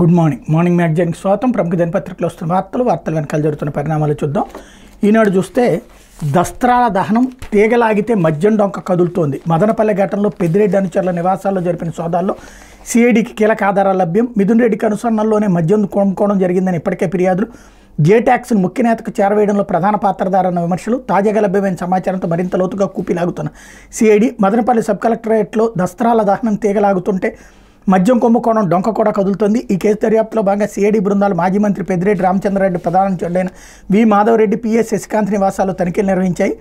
Good morning మ్యాగజైన్కి స్వాగతం. ప్రముఖ దినపత్రికలో వస్తున్న వార్తలు వెనకాల జరుగుతున్న పరిణామాలు చూద్దాం. ఈనాడు చూస్తే దస్త్రాల దహనం తీగలాగితే మద్యం డొంక కదులుతోంది. మదనపల్లె ఘటనలో పెద్దిరెడ్డి అనుచరుల నివాసాల్లో జరిపిన సోదాల్లో సిఐడికి కీలక ఆధారాలు లభ్యం. మిథున్ రెడ్డికి అనుసరణలోనే మద్యం కొనుక్కోవడం జరిగిందని ఇప్పటికే ఫిర్యాదులు. జే ట్యాక్స్ను ముఖ్య నేతకు చేరవేయడంలో ప్రధాన పాత్రధారన్న విమర్శలు. తాజాగా లభ్యమైన సమాచారంతో మరింత లోతుగా కూపిలాగుతున్న సిఐడి మదనపల్లి సబ్ కలెక్టరేట్లో దస్త్రాల దహనం తీగలాగుతుంటే మద్యం కుంభకోణం డొంక కూడా కదులుతోంది. ఈ కేసు దర్యాప్తులో భాగంగా సిఐడి బృందాలు మాజీ మంత్రి పెద్దిరెడ్డి రామచంద్రారెడ్డి ప్రధాన అనుచరుడైన వి మాధవరెడ్డి, పిఎస్ శశికాంత్ నివాసాల్లో తనిఖీలు నిర్వహించాయి.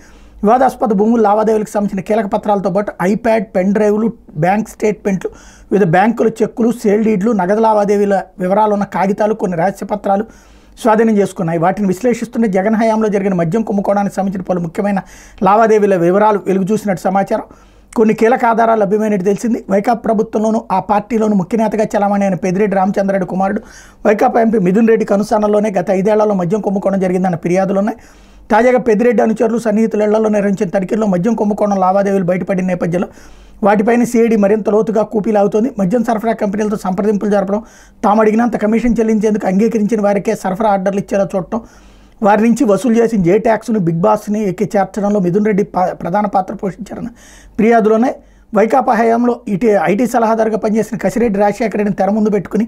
వివాదాస్పద భూముల లావాదేవీలకు సంబంధించిన కీలక పత్రాలతో పాటు ఐప్యాడ్, పెన్ డ్రైవ్లు, బ్యాంక్ స్టేట్మెంట్లు, వివిధ బ్యాంకుల చెక్కులు, సేల్ డీడ్లు, నగదు లావాదేవీల వివరాలు ఉన్న కాగితాలు, కొన్ని రహస్య పత్రాలు స్వాధీనం చేసుకున్నాయి. వాటిని విశ్లేషిస్తుంటే జగన్ హయాంలో జరిగిన మద్యం కుంభకోణానికి సంబంధించిన పలు ముఖ్యమైన లావాదేవీల వివరాలు వెలుగు చూసినట్టు సమాచారం. కొన్ని కీలక ఆధారాలు లభ్యమైనట్టు తెలిసింది. వైకాపా ప్రభుత్వంలోనూ ఆ పార్టీలోనూ ముఖ్య నేతగా చలామణి అయిన పెద్దిరెడ్డి రామచంద్రారెడ్డి కుమారుడు వైకాపా ఎంపీ మిథున్ రెడ్డికి అనుసరణలోనే గత 5 ఏళ్లలో మద్యం కుంభకోణం జరిగిందన్న ఫిర్యాదులు ఉన్నాయి. తాజాగా పెద్దిరెడ్డి అనుచరులు సన్నిహితుల ఇళ్లలో నిర్వహించిన తనిఖీల్లో మద్యం కుంభకోణం లావాదేవీలు బయటపడిన నేపథ్యంలో వాటిపైన సిఐడి మరింత లోతుగా కూపీలాగుతోంది. మద్యం సరఫరా కంపెనీలతో సంప్రదింపులు జరపడం, తాము అడిగినంత కమిషన్ చెల్లించేందుకు అంగీకరించిన వారికే సరఫరా ఆర్డర్లు ఇచ్చేలా చూడటం, వారి నుంచి వసూలు చేసిన జే ట్యాక్స్ను బిగ్ బాస్ని ఎక్కి చేర్చడంలో మిథున్ రెడ్డి ప్రధాన పాత్ర పోషించారన్న ఫిర్యాదులోనే వైకాపా హయాంలో ఐటీ సలహాదారుగా పనిచేసిన కసిరెడ్డి రాజశేఖర రెడ్డిని తెర ముందు పెట్టుకుని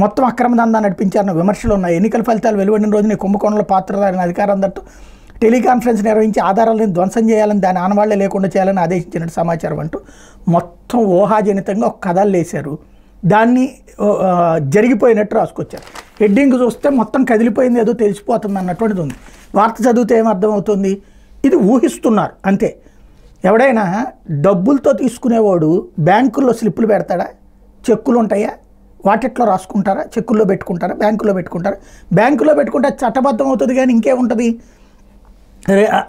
మొత్తం అక్రమ దందా నడిపించారన్న విమర్శలు ఉన్నాయి. ఎన్నికల ఫలితాలు వెలువడిన రోజునే కుంభకోణంలో పాత్రధారిన అధికారులందరితో టెలికాన్ఫరెన్స్ నిర్వహించి ఆధారాలను ధ్వంసం చేయాలని, దాని ఆనవాళ్లే లేకుండా చేయాలని ఆదేశించినట్టు సమాచారం అంటూ మొత్తం ఊహాజనితంగా ఒక కథలు వేశారు. దాన్ని జరిగిపోయినట్టు రాసుకొచ్చారు. హెడ్డింగ్ చూస్తే మొత్తం కదిలిపోయింది, ఏదో తెలిసిపోతుంది అన్నటువంటిది ఉంది. వార్త చదివితే ఏమర్థమవుతుంది? ఇది ఊహిస్తున్నారు అంతే. ఎవడైనా డబ్బులతో తీసుకునేవాడు బ్యాంకుల్లో స్లిప్పులు పెడతాడా? చెక్కులు ఉంటాయా? వాటిట్లో రాసుకుంటారా? చెక్కుల్లో పెట్టుకుంటారా? బ్యాంకుల్లో పెట్టుకుంటారా? బ్యాంకులో పెట్టుకుంటే చట్టబద్ధం అవుతుంది, కానీ ఇంకేముంటుంది?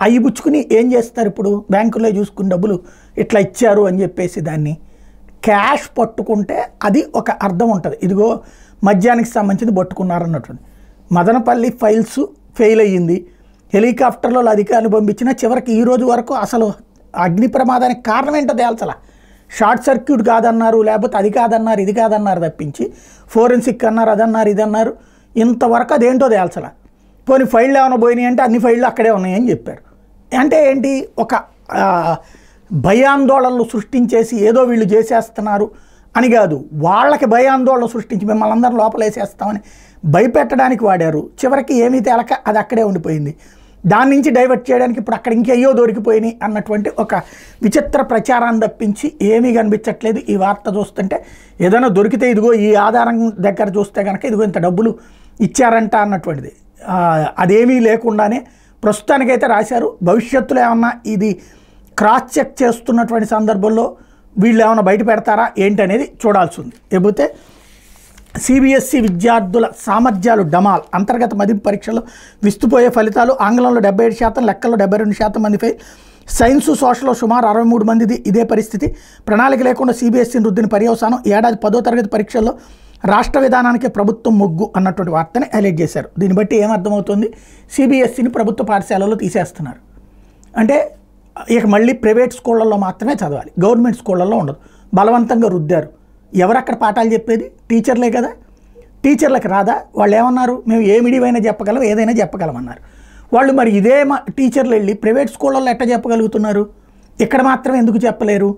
అవి పుచ్చుకుని ఏం చేస్తారు? ఇప్పుడు బ్యాంకుల్లో చూసుకుని డబ్బులు ఇట్లా ఇచ్చారు అని చెప్పేసి దాన్ని క్యాష్ పట్టుకుంటే అది ఒక అర్థం ఉంటుంది. ఇదిగో మద్యానికి సంబంధించింది పట్టుకున్నారు అన్నటువంటి. మదనపల్లి ఫైల్స్ ఫెయిల్ అయ్యింది. హెలికాప్టర్లో అధికారులు పంపించినా చివరికి ఈ రోజు వరకు అసలు అగ్ని ప్రమాదానికి కారణం ఏంటో తేల్చలా. షార్ట్ సర్క్యూట్ కాదన్నారు, లేకపోతే అది కాదన్నారు, ఇది కాదన్నారు తప్పించి ఫోరెన్సిక్ అన్నారు, అదన్నారు, ఇదన్నారు. ఇంతవరకు అదేంటో తేల్చలా. పోనీ ఫైళ్ళు ఏమైనా పోయినాయి అంటే అన్ని ఫైళ్ళు అక్కడే ఉన్నాయని చెప్పారు. అంటే ఏంటి? ఒక భయాందోళనలు సృష్టించేసి ఏదో వీళ్ళు చేసేస్తున్నారు అని కాదు, వాళ్ళకి భయాందోళన సృష్టించి మిమ్మల్ని అందరూ లోపలేసేస్తామని భయపెట్టడానికి వాడారు. చివరికి ఏమీ తేలక అది అక్కడే ఉండిపోయింది. దాని నుంచి డైవర్ట్ చేయడానికి ఇప్పుడు అక్కడ ఇంకెయ్యో దొరికిపోయినాయి అన్నటువంటి ఒక విచిత్ర ప్రచారాన్ని తప్పించి ఏమీ కనిపించట్లేదు. ఈ వార్త చూస్తుంటే ఏదైనా దొరికితే ఇదిగో ఈ ఆధారం దగ్గర చూస్తే కనుక ఇదిగో ఇంత డబ్బులు ఇచ్చారంట అన్నటువంటిది అదేమీ లేకుండానే ప్రస్తుతానికైతే రాశారు. భవిష్యత్తులో ఏమన్నా ఇది క్రాస్ చెక్ చేస్తున్నటువంటి సందర్భంలో వీళ్ళు ఏమైనా బయట పెడతారా ఏంటనేది చూడాల్సి ఉంది. లేకపోతే సిబిఎస్ఈ విద్యార్థుల సామర్థ్యాలు డమాల్. అంతర్గత మదింపు పరీక్షల్లో విస్తుపోయే ఫలితాలు. ఆంగ్లంలో 77%, లెక్కల్లో 72% మంది ఫెయిల్. సైన్సు, సోషల్లో సుమారు 63 మందిది ఇదే పరిస్థితి. ప్రణాళిక లేకుండా సిబిఎస్ఈని రుద్దిన పర్యవసానం. ఏడాది 10వ తరగతి పరీక్షల్లో రాష్ట్ర విధానానికి ప్రభుత్వం మొగ్గు అన్నటువంటి వార్తని హైలైట్ చేశారు. దీన్ని బట్టి ఏమర్థమవుతుంది? సిబిఎస్ఈని ప్రభుత్వ పాఠశాలలో తీసేస్తున్నారు అంటే ఇక మళ్ళీ ప్రైవేట్ స్కూళ్ళల్లో మాత్రమే చదవాలి, గవర్నమెంట్ స్కూళ్ళల్లో ఉండదు. బలవంతంగా రుద్దారు. ఎవరక్కడ పాఠాలు చెప్పేది? టీచర్లే కదా. టీచర్లకు రాదా? వాళ్ళు ఏమన్నారు? మేము ఏ మీడియమైనా చెప్పగలం, ఏదైనా చెప్పగలమన్నారు. వాళ్ళు మరి ఇదే టీచర్లు వెళ్ళి ప్రైవేట్ స్కూళ్ళల్లో ఎట్లా చెప్పగలుగుతున్నారు? ఇక్కడ మాత్రం ఎందుకు చెప్పలేరు?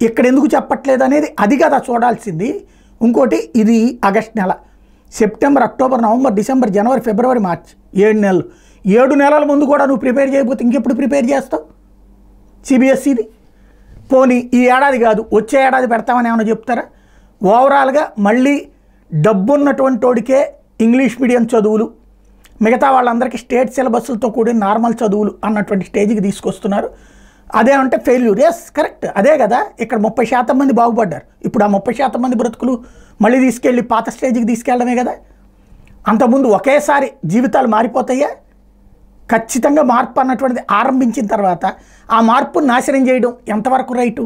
ఇక్కడ ఎందుకు చెప్పట్లేదు అనేది అది కదా చూడాల్సింది. ఇంకోటి, ఇది ఆగస్టు నెల, సెప్టెంబర్, అక్టోబర్, నవంబర్, డిసెంబర్, జనవరి, ఫిబ్రవరి, మార్చి 7 నెలలు. 7 నెలల ముందు కూడా నువ్వు ప్రిపేర్ చేయకపోతే ఇంకెప్పుడు ప్రిపేర్ చేస్తావు సిబిఎస్ఈని? పోనీ ఈ ఏడాది కాదు వచ్చే ఏడాది పెడతామని ఏమైనా చెప్తారా? ఓవరాల్గా మళ్ళీ డబ్బున్నటువంటి వాడికే ఇంగ్లీష్ మీడియం చదువులు, మిగతా వాళ్ళందరికీ స్టేట్ సిలబస్లతో కూడిన నార్మల్ చదువులు అన్నటువంటి స్టేజ్కి తీసుకొస్తున్నారు. అదేమంటే ఫెయిల్యూర్. ఎస్, కరెక్ట్, అదే కదా. ఇక్కడ 30% మంది బాగుపడ్డారు. ఇప్పుడు ఆ 30% మంది బ్రతుకులు మళ్ళీ తీసుకెళ్ళి పాత స్టేజ్కి తీసుకెళ్ళడమే కదా. అంతకుముందు ఒకేసారి జీవితాలు మారిపోతాయా? ఖచ్చితంగా మార్పు అన్నటువంటిది ఆరంభించిన తర్వాత ఆ మార్పును నాశనం చేయడం ఎంతవరకు రైటు?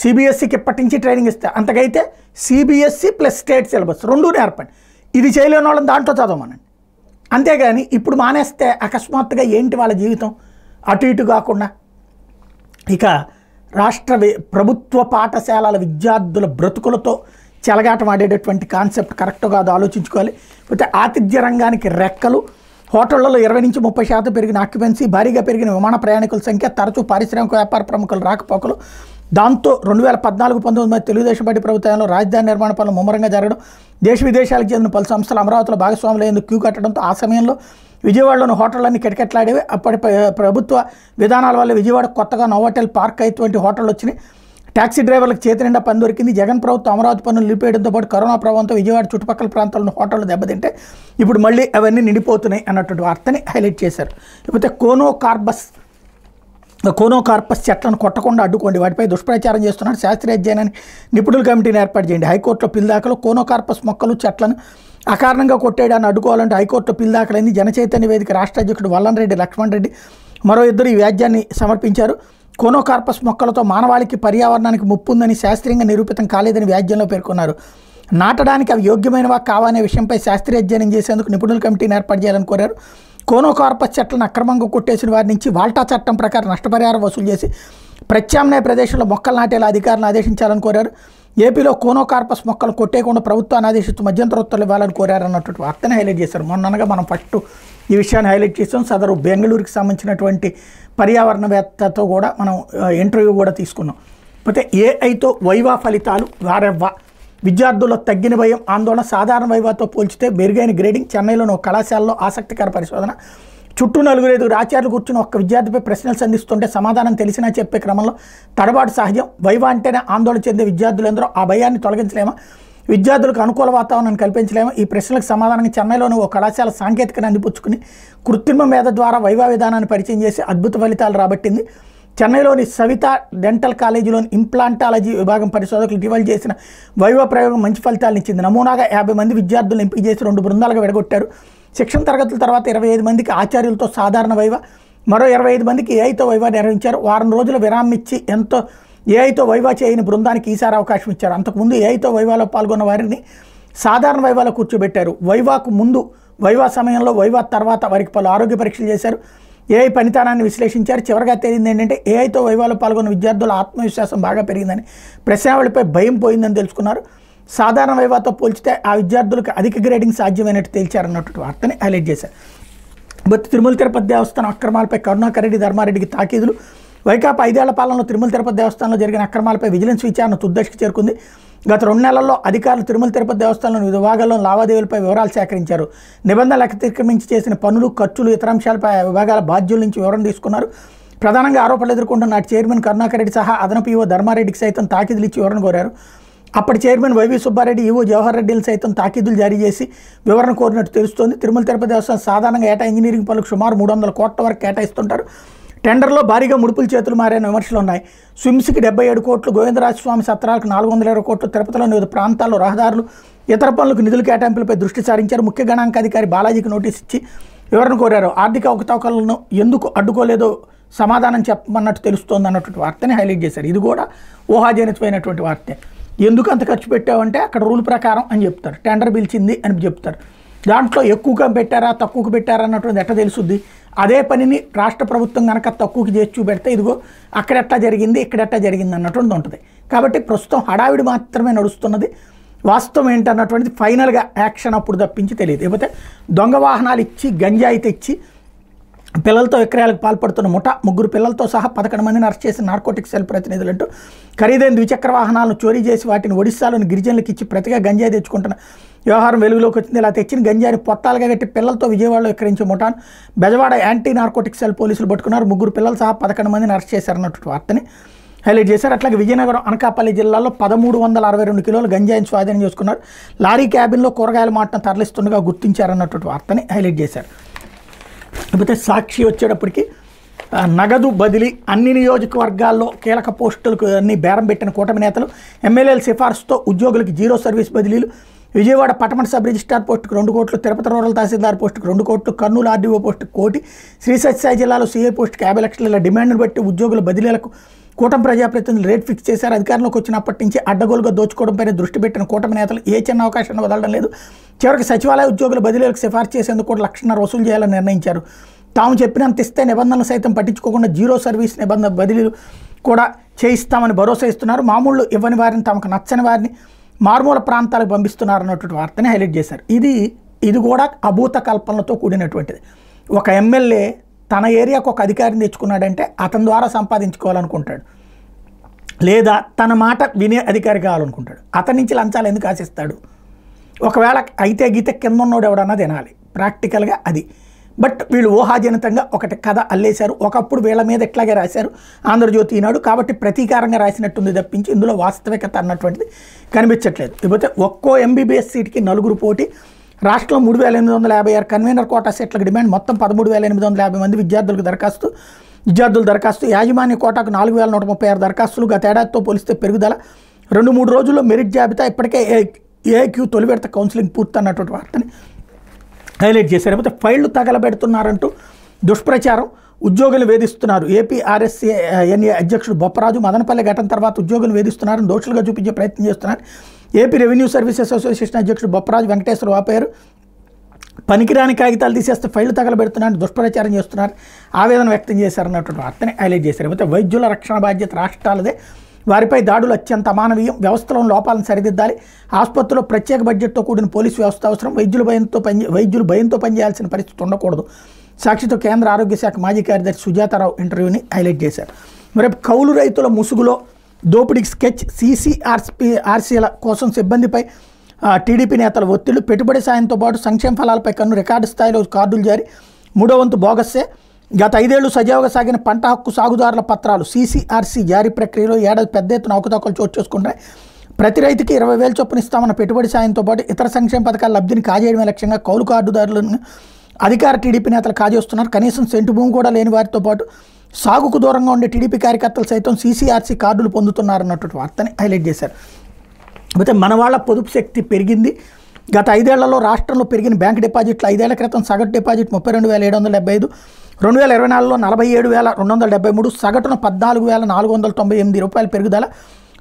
సిబిఎస్ఈకి ఇప్పటి నుంచి ట్రైనింగ్ ఇస్తే, అంతకైతే సిబిఎస్ఈ ప్లస్ స్టేట్ సిలబస్ రెండూ నేర్పండి. ఇది చేయలేని వాళ్ళని దాంట్లో చదవమనండి. అంతేగాని ఇప్పుడు మానేస్తే అకస్మాత్తుగా ఏంటి వాళ్ళ జీవితం అటు ఇటు కాకుండా. ఇక ప్రభుత్వ పాఠశాలల విద్యార్థుల బ్రతుకులతో చెలగాటం ఆడేటటువంటి కాన్సెప్ట్ కరెక్ట్గా అది ఆలోచించుకోవాలి. పోతే ఆతిథ్య రంగానికి రెక్కలు, హోటళ్లలో 20 నుంచి 30% పెరిగిన ఆక్యుపెన్సీ, భారీగా పెరిగిన విమాన ప్రయాణికుల సంఖ్య, తరచూ పారిశ్రామిక వ్యాపార ప్రముఖులు రాకపోకలు, దాంతో 2014-19 మధ్య తెలుగుదేశం పార్టీ ప్రభుత్వంలో రాజధాని నిర్మాణ పనులు ముమ్మరంగా జరగడం, దేశ విదేశాలకు చెందిన పలు సంస్థలు అమరావతిలో భాగస్వాములయ్యేందుకు క్యూ కట్టడంతో ఆ సమయంలో విజయవాడలోని హోటళ్ళన్నీ కిటకిటలాడేవి. అప్పటి ప్రభుత్వ విధానాల వల్ల విజయవాడ కొత్తగా నోవాటెల్ పార్క్ అటువంటి హోటళ్ళు వచ్చినాయి. ట్యాక్సీ డ్రైవర్లకు చేతి నిండా పని దొరికింది. జగన్ ప్రభుత్వం అమరావతి పనులు నిలిపేయడంతో పాటు కరోనా ప్రభావంతో విజయవాడ చుట్టుపక్కల ప్రాంతాల్లో హోటళ్లు దెబ్బతింటే ఇప్పుడు మళ్ళీ అవన్నీ నిండిపోతున్నాయి అన్నటువంటి వార్తని హైలైట్ చేశారు. లేకపోతే కోనోకార్పస్ చెట్లను కొట్టకుండా అడ్డుకోండి, వాటిపై దుష్ప్రచారం చేస్తున్నారు, శాస్త్రీయ అధ్యయనాన్ని నిపుణుల కమిటీని ఏర్పాటు చేయండి. హైకోర్టులో పిల్ దాఖలు, కోనోకార్పస్ మొక్కలు చెట్లను అకారణంగా కొట్టేయడాన్ని అడ్డుకోవాలంటే హైకోర్టులో పిల్ దాఖలైంది. జనచైతన్య వేదిక రాష్ట్ర అధ్యక్షుడు వల్లన్ రెడ్డి, లక్ష్మణ్ రెడ్డి మరో ఇద్దరు ఈ వ్యాజ్యాన్ని సమర్పించారు. కోనోకార్పస్ మొక్కలతో మానవాళికి పర్యావరణానికి ముప్పు ఉందని శాస్త్రీయంగా నిరూపితం కాలేదని వ్యాజ్యంలో పేర్కొన్నారు. నాటడానికి అవి యోగ్యమైనవా కావా అనే విషయంపై శాస్త్రీయ అధ్యయనం చేసేందుకు నిపుణుల కమిటీని ఏర్పాటు చేయాలని కోరారు. కోనోకార్పస్ చెట్లను అక్రమంగా కొట్టేసిన వారి నుంచి వాల్టా చట్టం ప్రకారం నష్టపరిహారం వసూలు చేసి ప్రత్యామ్నాయ ప్రదేశంలో మొక్కలు నాటేలా అధికారులను ఆదేశించాలని కోరారు. ఏపీలో కోనోకార్పస్ మొక్కలు కొట్టేయకుండా ప్రభుత్వాన్ని ఆదేశిస్తూ మధ్యంతర ఉత్తర్వులు ఇవ్వాలని కోరారు అన్నటువంటి వార్తని హైలైట్ చేశారు. మొన్ననగా మనం ఫస్ట్ ఈ విషయాన్ని హైలైట్ చేసాం. సదరు బెంగళూరుకి సంబంధించినటువంటి పర్యావరణవేత్తతో కూడా మనం ఇంటర్వ్యూ కూడా తీసుకున్నాం. అయితే ఏఐతో వైవా ఫలితాలు వారెవ్వా, విద్యార్థుల్లో తగ్గిన భయం ఆందోళన, సాధారణ వైవాతో పోల్చితే మెరుగైన గ్రేడింగ్, చెన్నైలోని ఒక కళాశాలలో ఆసక్తికర పరిశోధన, చుట్టూ 4-5 ఆచార్యులు కూర్చుని ఒక్క విద్యార్థిపై ప్రశ్నలు సంధిస్తుంటే సమాధానం తెలిసినా చెప్పే క్రమంలో తడబాటు సహజం, వైవా అంటేనే ఆందోళన చెందే విద్యార్థులందరూ ఆ భయాన్ని తొలగించలేమా, విద్యార్థులకు అనుకూల వాతావరణాన్ని కల్పించలేమా? ఈ ప్రశ్నలకు సమాధానంగా చెన్నైలోని ఓ కళాశాల సాంకేతికను అందిపుచ్చుకుని కృత్రిమ మేధ ద్వారా వైవా విధానాన్ని పరిచయం చేసి అద్భుత ఫలితాలు రాబట్టింది. చెన్నైలోని సవితా డెంటల్ కాలేజీలోని ఇంప్లాంటాలజీ విభాగం పరిశోధకులు ఇటీవల చేసిన వైవా ప్రయోగం మంచి ఫలితాలను ఇచ్చింది. నమూనాగా 50 మంది విద్యార్థులను ఎంపిక చేసి 2 బృందాలుగా విడగొట్టారు. శిక్షణ తరగతుల తర్వాత 25 మందికి ఆచార్యులతో సాధారణ వైవా, మరో 25 మందికి ఏఐతో వైవా నిర్వహించారు. వారం రోజుల విరామం ఇచ్చి ఎంతో ఏఐతో వైవా చేయని బృందానికి ఈసారి అవకాశం ఇచ్చారు. అంతకుముందు ఏఐతో వైవాలో పాల్గొన్న వారిని సాధారణ వైవాలో కూర్చోబెట్టారు. వైవాకు ముందు, వైవా సమయంలో, వైవా తర్వాత వారికి పలు ఆరోగ్య పరీక్షలు చేశారు. ఏఐ పనితనాన్ని విశ్లేషించారు. చివరిగా తేలింది ఏంటంటే ఏఐతో వైవాలో పాల్గొన్న విద్యార్థుల ఆత్మవిశ్వాసం బాగా పెరిగిందని, ప్రశ్నావళిపై భయం పోయిందని తెలుసుకున్నారు. సాధారణ వైవాతో పోల్చితే ఆ విద్యార్థులకు అధిక గ్రేడింగ్ సాధ్యమైనట్టు తేల్చారన్నట్టు వార్తని హైలైట్ చేశారు. తిరుమల తిరుపతి దేవస్థానం అక్రమాలపై కరుణాకర్ రెడ్డి, ధర్మారెడ్డికి తాకీదులు. వైకాపా 5 ఏళ్ల పాలనలో తిరుమల తిరుపతి దేవస్థానంలో జరిగిన అక్రమాలపై విజిలెన్స్ విచారణ తుద్దశకి చేరుకుంది. గత 2 నెలల్లో అధికారులు తిరుమల తిరుపతి దేవస్థానంలోని వివిధ విభాగాల్లో లావాదేవీలపై వివరాలు సేకరించారు. నిబంధనలు అతిక్రమించి చేసిన పనులు, ఖర్చులు, ఇతర అంశాలపై ఆ విభాగాల బాధ్యుల నుంచి వివరణ తీసుకున్నారు. ప్రధానంగా ఆరోపణలు ఎదుర్కొంటున్న నాటి చైర్మన్ కరుణాకర్ రెడ్డి సహా అదనపు ఈవో ధర్మారెడ్డికి సైతం తాకీదులు ఇచ్చి వివరణ కోరారు. అప్పటి chairman Y V Subba Reddy, EO Jawahar రెడ్డిలు సైతం తాకీదులు జారీ చేసి వివరణ కోరినట్టు తెలుస్తోంది. తిరుమల తిరుపతి దేవస్థానం సాధారణంగా ఏటా ఇంజనీరింగ్ పనులకు సుమారు 300 కోట్ల వరకు కేటాయిస్తుంటారు. టెండర్లో భారీగా ముడుపులు చేతులు మారిన విమర్శలు ఉన్నాయి. స్విమ్స్కి 77 కోట్లు, గోవిందరాజస్వామి సత్రాలకు 420 కోట్లు, తిరుపతిలోని వివిధ ప్రాంతాల్లో రహదారులు, ఇతర పనులకు నిధుల కేటాయింపులపై దృష్టి సారించారు. ముఖ్య గణాంకాధికారి బాలాజీకి నోటీస్ ఇచ్చి వివరణ కోరారు. ఆర్థిక అవకతవకలను ఎందుకు అడ్డుకోలేదో సమాధానం చెప్పమన్నట్టు తెలుస్తోంది అన్నటువంటి వార్తని హైలైట్ చేశారు. ఇది కూడా ఊహాజనితమైనటువంటి వార్తే. ఎందుకు అంత ఖర్చు పెట్టావంటే అక్కడ రూల్ ప్రకారం అని చెప్తారు, టెండర్ పిలిచింది అని చెప్తారు. దాంట్లో ఎక్కువగా పెట్టారా తక్కువకు పెట్టారా అన్నటువంటి ఎట్లా తెలుసుద్ది? అదే పనిని రాష్ట్ర ప్రభుత్వం కనుక తక్కువకి చేసి చూపెడితే ఇదిగో అక్కడెట్టా జరిగింది, ఇక్కడెట్టా జరిగింది అన్నటువంటి ఉంటుంది. కాబట్టి ప్రస్తుతం హడావిడి మాత్రమే నడుస్తున్నది. వాస్తవం ఏంటన్నటువంటిది ఫైనల్గా యాక్షన్ అప్పుడు తప్పించి తెలియదు. లేకపోతే దొంగ వాహనాలు ఇచ్చి గంజాయి తెచ్చి పిల్లలతో విక్రయాలకు పాల్పడుతున్న ముఠా 3 పిల్లలతో సహా 11 మందిని అరెస్ట్ చేసిన నార్కోటిక్ సెల్ ప్రతినిధులంటూ ఖరీదైన ద్విచక్ర వాహనాలను చోరీ చేసి వాటిని ఒడిశాలోని గిరిజనులకు ఇచ్చి ప్రతిగా గంజాయి తెచ్చుకుంటున్న వ్యవహారం వెలుగులోకి వచ్చింది. ఇలా తెచ్చిన గంజాయిని పొత్తాలుగా కట్టి పిల్లలతో విజయవాడలో విక్రయించే ముఠాను బెజవాడ యాంటీ నార్కోటిక్ సెల్ పోలీసులు పట్టుకున్నారు. 3 పిల్లలు సహా 11 మందిని అరెస్ట్ చేశారన్నట్టు వార్తని హైలైట్ చేశారు. అట్లాగే విజయనగరం, అనకాపల్లి జిల్లాలో 1362 కిలోల గంజాయిని స్వాధీనం చేసుకున్నారు. లారీ క్యాబిన్లో కూరగాయల మాటను తరలిస్తుండగా గుర్తించారన్నట్టు వార్తని హైలైట్ చేశారు. లేకపోతే సాక్షి వచ్చేటప్పటికి నగదు బదిలీ, అన్ని నియోజకవర్గాల్లో కీలక పోస్టులకు అన్ని బేరం పెట్టిన కూటమి నేతలు, ఎమ్మెల్యేల సిఫార్సుతో ఉద్యోగులకి 0 సర్వీస్ బదిలీలు. విజయవాడ పట్టణ సబ్ రిజిస్ట్రార్ పోస్టుకు 2 కోట్లు, తిరుపతి రూరల్ తహసీల్దార్ పోస్టుకు 2 కోట్లు, కర్నూలు ఆర్డీఓ పోస్టుకు 1 కోటి, శ్రీ సత్యసాయి జిల్లాలో సీఐ పోస్టుకు 50 లక్షల. ఇలా డిమాండ్ను బట్టి ఉద్యోగుల బదిలీలకు కూటమి ప్రజాప్రతినిధులు రేట్ ఫిక్స్ చేశారు. అధికారంలోకి వచ్చినప్పటి నుంచి అడ్డగోలుగా దోచుకోవడంపైన దృష్టి పెట్టిన కూటమి నేతలు ఏ చిన్న అవకాశాన్ని వదలడం లేదు. చివరికి సచివాలయ ఉద్యోగుల బదిలీలకు సిఫార్సు చేసేందుకు కూడా 1,00,000 వసూలు చేయాలని నిర్ణయించారు. తాము చెప్పినంత ఇస్తే నిబంధనలు సైతం పట్టించుకోకుండా 0 సర్వీస్ బదిలీలు కూడా చేయిస్తామని భరోసా ఇస్తున్నారు. మామూలు ఇవ్వని వారిని, తమకు నచ్చని వారిని మారుమూల ప్రాంతాలకు పంపిస్తున్నారన్నటువంటి వార్తని హైలైట్ చేశారు. ఇది కూడా అభూత కల్పనలతో కూడినటువంటిది. ఒక ఎమ్మెల్యే తన ఏరియాకు ఒక అధికారిని తెచ్చుకున్నాడంటే అతని ద్వారా సంపాదించుకోవాలనుకుంటాడు, లేదా తన మాట వినే అధికారి కావాలనుకుంటాడు. అతని నుంచి లంచాలు ఎందుకు ఆశిస్తాడు? ఒకవేళ అయితే గీత కింద ఉన్నోడు ఎవడన్నా తినాలి, ప్రాక్టికల్గా అది. బట్ వీళ్ళు ఊహాజనితంగా ఒకటి కథ అల్లేశారు. ఒకప్పుడు వీళ్ళ మీద ఎట్లాగే రాశారు ఆంధ్రజ్యోతి ఈనాడు, కాబట్టి ప్రతీకారంగా రాసినట్టుంది తప్పించి ఇందులో వాస్తవికత అన్నటువంటిది కనిపించట్లేదు. ఇకపోతే ఒక్కో ఎంబీబీఎస్ సీట్కి 4 పోటీ. రాష్ట్రంలో 3,856 కన్వీనర్ కోటా సీట్లకు డిమాండ్. మొత్తం 13,850 మంది విద్యార్థులు దరఖాస్తు. యాజమాన్య కోటాకు 4,136 దరఖాస్తులు. గత ఏడాదితో పోలిస్తే పెరుగుదల. 2-3 రోజుల్లో మెరిట్ జాబితా. ఇప్పటికే ఏఐక్యూ తొలి విడత కౌన్సిలింగ్ పూర్తన్నటువంటి వార్తని హైలైట్ చేశారు. లేకపోతే ఫైళ్లు తగలబెడుతున్నారంటూ దుష్ప్రచారం, ఉద్యోగులు వేధిస్తున్నారు. ఏపీఆర్ఎస్ఎన్ఏ అధ్యక్షుడు బొప్పరాజు మదనపల్లి ఘటన తర్వాత ఉద్యోగులు వేధిస్తున్నారని దోషులుగా చూపించే ప్రయత్నం చేస్తున్నారు. ఏపీ రెవెన్యూ సర్వీసెస్ అసోసియేషన్ అధ్యక్షుడు బొప్పరాజు వెంకటేశ్వర వాపోయారు. పనికిరాని కాగితాలు తీసేస్తే ఫైళ్లు తగలబెడుతున్నారని దుష్ప్రచారం చేస్తున్నారు, ఆవేదన వ్యక్తం చేశారన్నటువంటి వార్తని హైలైట్ చేశారు. లేకపోతే వైద్యుల రక్షణ బాధ్యత రాష్ట్రాలదే, వారిపై దాడులు అత్యంత అమానవీయం, వ్యవస్థలోని లోపాలను సరిదిద్దాలి, ఆసుపత్రిలో ప్రత్యేక బడ్జెట్తో కూడిన పోలీసు వ్యవస్థ అవసరం, వైద్యులు భయంతో పనిచేయాల్సిన పరిస్థితి ఉండకూడదు. సాక్షితో కేంద్ర ఆరోగ్య శాఖ మాజీ కార్యదర్శి సుజాతారావు ఇంటర్వ్యూని హైలైట్ చేశారు. మరి కౌలు రైతుల ముసుగులో దోపిడీకి స్కెచ్, ఆర్సీల కోసం సిబ్బందిపై టీడీపీ నేతల ఒత్తిళ్లు, పెట్టుబడి సాయంతో పాటు సంక్షేమ ఫలాలపై కన్ను, రికార్డు స్థాయిలో కార్డులు జారీ, 3వ వంతు బోగస్సే. గత 5 ఏళ్లు సజావుగా సాగిన పంట హక్కు సాగుదారుల పత్రాలు సీసీఆర్సీ జారీ ప్రక్రియలో ఏడాది పెద్ద ఎత్తున అవకతవకలు చోటు చేసుకుంటాయి. ప్రతి రైతుకి 20,000 చొప్పున ఇస్తామన్న పెట్టుబడి సాయంతో పాటు ఇతర సంక్షేమ పథకాల లబ్ధిని కాజేయడమే లక్ష్యంగా కౌలు కార్డుదారులను అధికార టీడీపీ నేతలు కాజేస్తున్నారు. కనీసం సెంటు భూమి కూడా లేని వారితో పాటు సాగుకు దూరంగా ఉండే టీడీపీ కార్యకర్తలు సైతం సీసీఆర్సీ కార్డులు పొందుతున్నారన్నటువంటి వార్తని హైలైట్ చేశారు. అయితే మన వాళ్ళ పొదుపు శక్తి పెరిగింది. గత 5 ఏళ్లలో రాష్ట్రంలో పెరిగిన బ్యాంక్ డిపాజిట్లు. 5 ఏళ్ల క్రితం సగటు డిపాజిట్ 32,775, 2024లో 47,273, సగటున 14,498 రూపాయలు పెరుగుదల.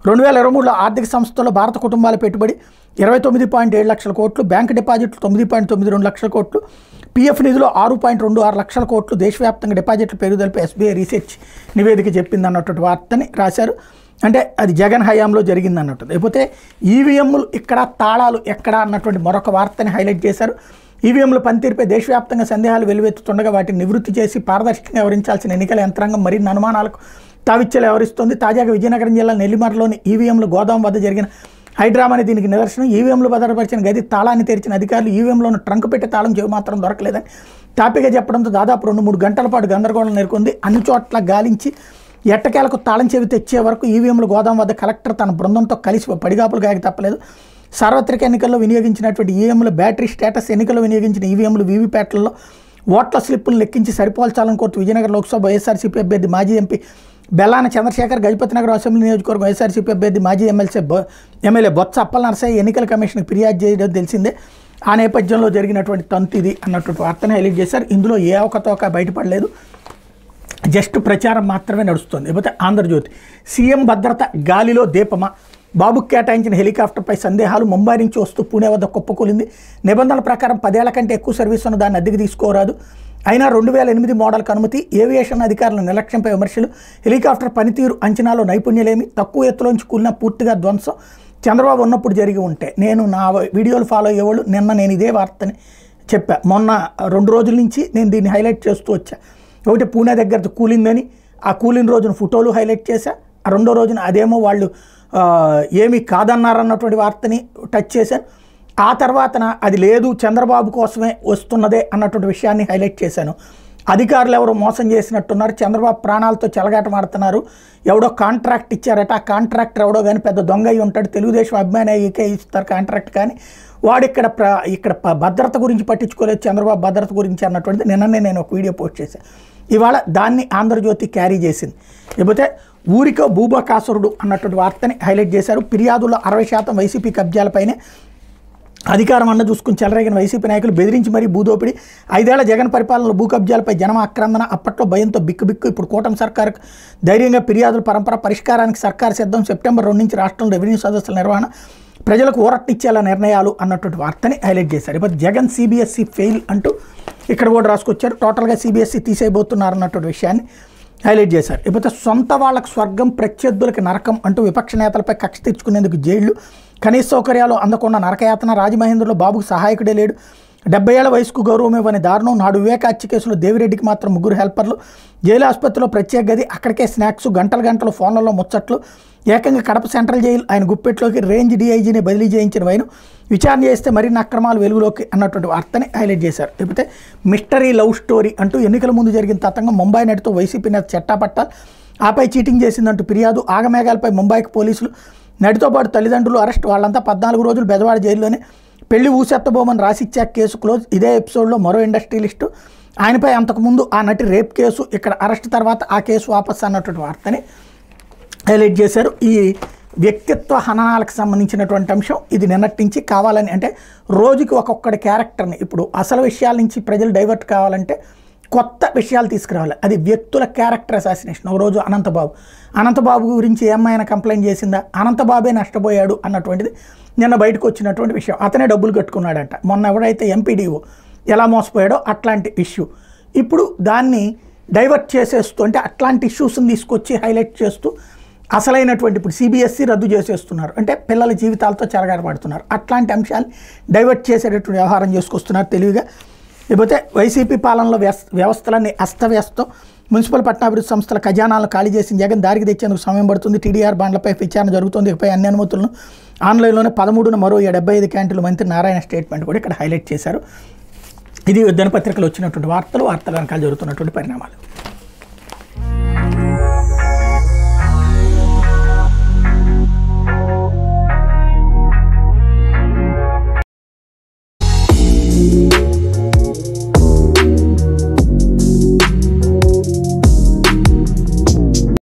2023లో ఆర్థిక సంస్థల్లో భారత కుటుంబాల పెట్టుబడి 29.7 లక్షల కోట్లు, బ్యాంక్ డిపాజిట్లు 9.92 లక్షల కోట్లు, పీఎఫ్ నిధులు 6.26 లక్షల కోట్లు. దేశవ్యాప్తంగా డిపాజిట్ల పెరుగుదలపై ఎస్బీఐ రీసెర్చ్ నివేదిక చెప్పింది అన్నటువంటి వార్తని రాశారు. అంటే అది జగన్ హయాంలో జరిగింది అన్నట్టు. లేకపోతే ఈవీఎంలు ఇక్కడ, తాళాలు ఎక్కడ అన్నటువంటి మరొక వార్తని హైలైట్ చేశారు. ఈవీఎంల పనితీరుపై దేశవ్యాప్తంగా సందేహాలు వెలువెత్తుతుండగా వాటిని నివృత్తి చేసి పారదర్శకంగా వ్యవహరించాల్సిన ఎన్నికల యంత్రాంగం మరిన్ని అనుమానాలకు తావిచ్చలు వ్యవహరిస్తోంది. తాజాగా విజయనగరం జిల్లా నెల్లిమర్లోని ఈవీఎంలు గోదాం వద్ద జరిగిన హైడ్రామా దీనికి నిదర్శనం. ఈవీఎంలు భద్రపరిచిన గది తాళాన్ని తెరిచిన అధికారులు ఈవీఎంలోని ట్రంక్ పెట్టి తాళం చెవి మాత్రం దొరకలేదని తాపిగా చెప్పడంతో దాదాపు 2-3 గంటల పాటు గందరగోళం నెలకొంది. అన్ని చోట్ల గాలించి ఎట్టకేలకు తాళం చెవి తెచ్చే వరకు ఈవీఎంలు గోదాం వద్ద కలెక్టర్ తన బృందంతో కలిసి పడిగాపులు గాకి తప్పలేదు. సార్వత్రిక ఎన్నికల్లో వినియోగించినటువంటి ఈవీఎంల బ్యాటరీ స్టేటస్, ఎన్నికల్లో వినియోగించిన ఈవీఎంలు వీవీప్యాట్లలో ఓట్ల స్లిప్పులు లెక్కించి సరిపోల్చాలని కోరుతూ విజయనగరం లోక్సభ వైఎస్ఆర్సీపీ అభ్యర్థి మాజీ ఎంపీ బెల్లాన చంద్రశేఖర్, గజపతినగరం అసెంబ్లీ నియోజకవర్గం వైఎస్ఆర్సీపీ అభ్యర్థి మాజీ ఎమ్మెల్యే బొత్స అప్పలనరసయ్య ఎన్నికల కమిషన్కి ఫిర్యాదు చేయడం తెలిసిందే. ఆ నేపథ్యంలో జరిగినటువంటి తంతు ఇది అన్నటువంటి వార్తను హైలైట్ చేశారు. ఇందులో ఏ అవకతవక బయటపడలేదు, జస్ట్ ప్రచారం మాత్రమే నడుస్తుంది. లేకపోతే ఆంధ్రజ్యోతి, సీఎం భద్రత గాలిలో దీపమా, బాబుకు కేటాయించిన హెలికాప్టర్పై సందేహాలు, ముంబై నుంచి వస్తూ పూణే వద్ద కుప్పకూలింది. నిబంధనల ప్రకారం 10 ఏళ్ల కంటే ఎక్కువ సర్వీస్ ఉన్న దాన్ని అద్దెకి తీసుకోరాదు. అయినా 2008 మోడల్కి అనుమతి. ఏవియేషన్ అధికారుల నిర్లక్ష్యంపై విమర్శలు. హెలికాప్టర్ పనితీరు అంచనాలో నైపుణ్యలేమి, తక్కువ ఎత్తులోంచి కూలిన పూర్తిగా ధ్వంసం. చంద్రబాబు ఉన్నప్పుడు జరిగి ఉంటే నేను నా వీడియోలు ఫాలో అయ్యేవాళ్ళు. నిన్న నేను ఇదే వార్తని చెప్పా. మొన్న 2 రోజుల నుంచి నేను దీన్ని హైలైట్ చేస్తూ వచ్చా. ఒకటి పూణే దగ్గర కూలిందని, ఆ కూలిన రోజున ఫోటోలు హైలైట్ చేశా. ఆ 2వ రోజున అదేమో వాళ్ళు ఏమీ కాదన్నారన్నటువంటి వార్తని టచ్ చేశాను. ఆ తర్వాతన అది లేదు చంద్రబాబు కోసమే వస్తున్నదే అన్నటువంటి విషయాన్ని హైలైట్ చేశాను. అధికారులు ఎవరో మోసం చేసినట్టున్నారు, చంద్రబాబు ప్రాణాలతో చెలగాటమాడుతున్నారు, ఎవడో కాంట్రాక్ట్ ఇచ్చారట, ఆ కాంట్రాక్టర్ ఎవడో కానీ పెద్ద దొంగ అయి ఉంటాడు, తెలుగుదేశం అభిమానికే ఇస్తారు కాంట్రాక్ట్, కానీ వాడు ఇక్కడ భద్రత గురించి పట్టించుకోలేదు, చంద్రబాబు భద్రత గురించి అన్నటువంటిది నిన్ననే నేను ఒక వీడియో పోస్ట్ చేశాను. ఇవాళ దాన్ని ఆంధ్రజ్యోతి క్యారీ చేసింది. లేకపోతే ఊరికో భూబకాసురుడు అన్నటువంటి వార్తని హైలైట్ చేశారు. ఫిర్యాదుల్లో 60% వైసీపీ కబ్జాలపైనే అధికారం అన్న చూసుకుని చెలరేగిన వైసీపీ నాయకులు బెదిరించి మరీ భూదోపిడి. 5 ఏళ్ల జగన్ పరిపాలనలో భూ కబ్జాలపై జనం ఆక్రందన. అప్పట్లో భయంతో బిక్కు. ఇప్పుడు కూటమి సర్కారు ధైర్యంగా ఫిర్యాదుల పరంపర. పరిష్కారానికి సర్కారు సిద్ధం. సెప్టెంబర్ 2 నుంచి రాష్ట్రంలో రెవెన్యూ సదస్సుల నిర్వహణ. ప్రజలకు ఊరట్నిచ్చేలా నిర్ణయాలు అన్నటువంటి వార్తని హైలైట్ చేశారు. ఇప్పుడు జగన్ సిబిఎస్ఈ ఫెయిల్ అంటూ ఇక్కడ కూడా రాసుకొచ్చారు. టోటల్గా సిబిఎస్ఈ తీసేయబోతున్నారు అన్నటువంటి విషయాన్ని హైలైట్ చేశారు. ఇకపోతే సొంత వాళ్ళకు స్వర్గం ప్రత్యర్థులకి నరకం అంటూ విపక్ష నేతలపై కక్ష తెచ్చుకునేందుకు జైళ్లు, కనీస సౌకర్యాలు అందకుండా నరకయాతన, రాజమహేంద్రలో బాబుకు సహాయకుడే లేడు, 70 ఏళ్ల వయసుకు గౌరవం ఇవ్వని దారుణం, నాడు వివేక హత్య కేసులో దేవిరెడ్డికి మాత్రం 3 హెల్పర్లు, జైలు ఆసుపత్రిలో ప్రత్యేక గది, అక్కడికే స్నాక్స్, గంటలు ఫోన్లలో ముచ్చట్లు, ఏకంగా కడప సెంట్రల్ జైలు ఆయన గుప్పెట్లోకి రేంజ్ డీఐజీని బదిలీ చేయించిన వైను, విచారణ చేస్తే మరిన్ని అక్రమాలు వెలుగులోకి అన్నటువంటి వార్తని హైలైట్ చేశారు. లేకపోతే మిస్టరీ లవ్ స్టోరీ అంటూ ఎన్నికల ముందు జరిగిన తతంగం, ముంబై నటితో వైసీపీ నేత చట్టాపట్టాలు, ఆపై చీటింగ్ చేసిందంటూ ఫిర్యాదు, ఆగమేఘాలపై ముంబైకి పోలీసులు, నటితో పాటు తల్లిదండ్రులు అరెస్ట్, వాళ్ళంతా 14 రోజులు బెజవాడ జైల్లోనే, పెళ్లి ఊసెత్తబోమని రాసిచ్చాక కేసు క్లోజ్. ఇదే ఎపిసోడ్లో మరో ఇండస్ట్రియలిస్టు, ఆయనపై అంతకుముందు ఆ నటి రేప్ కేసు, ఇక్కడ అరెస్ట్ తర్వాత ఆ కేసు వాపస్ అన్నటువంటి వార్తని హైలైట్ చేశారు. ఈ వ్యక్తిత్వ హననాలకు సంబంధించినటువంటి అంశం ఇది నిన్నటి నుంచి కావాలని, అంటే రోజుకి ఒక్కొక్కటి క్యారెక్టర్ని, ఇప్పుడు అసలు విషయాల నుంచి ప్రజలు డైవర్ట్ కావాలంటే కొత్త విషయాలు తీసుకురావాలి. అది వ్యక్తుల క్యారెక్టర్ అసాసినేషన్. ఒకరోజు అనంతబాబు గురించి ఏమైనా కంప్లైంట్ చేసిందా, అనంతబాబే నష్టపోయాడు అన్నటువంటిది నిన్న బయటకు వచ్చినటువంటి విషయం. అతనే డబ్బులు కట్టుకున్నాడంట. మొన్న ఎవడైతే ఎంపీడీఓ ఎలా మోసపోయాడో అట్లాంటి ఇష్యూ. ఇప్పుడు దాన్ని డైవర్ట్ చేసేస్తూ, అంటే అట్లాంటి ఇష్యూస్ని తీసుకొచ్చి హైలైట్ చేస్తూ అసలైనటువంటి ఇప్పుడు సిబిఎస్ఈ రద్దు చేసేస్తున్నారు, అంటే పిల్లల జీవితాలతో చెలగాటపడుతున్నారు. అట్లాంటి అంశాన్ని డైవర్ట్ చేసేటటువంటి వ్యవహారం చేసుకొస్తున్నారు తెలివిగా. లేకపోతే వైసీపీ పాలనలో వ్యవస్థలన్నీ అస్తవ్యస్తం, మున్సిపల్ పట్టణాభివృద్ధి సంస్థల ఖజానాలను ఖాళీ చేసిన జగన్ దారికి తెచ్చేందుకు సమయం పడుతుంది, టీడీఆర్ బాండ్లపై విచారణ జరుగుతుంది, ఇకపై అన్ని అనుమతులను ఆన్లైన్లోనే 13న మరో 75 క్యాంటీన్లు మంత్రి నారాయణ స్టేట్మెంట్ కూడా ఇక్కడ హైలైట్ చేశారు. ఇది దినపత్రికలో వచ్చినటువంటి వార్తల వెనకాల జరుగుతున్నటువంటి పరిణామాలు.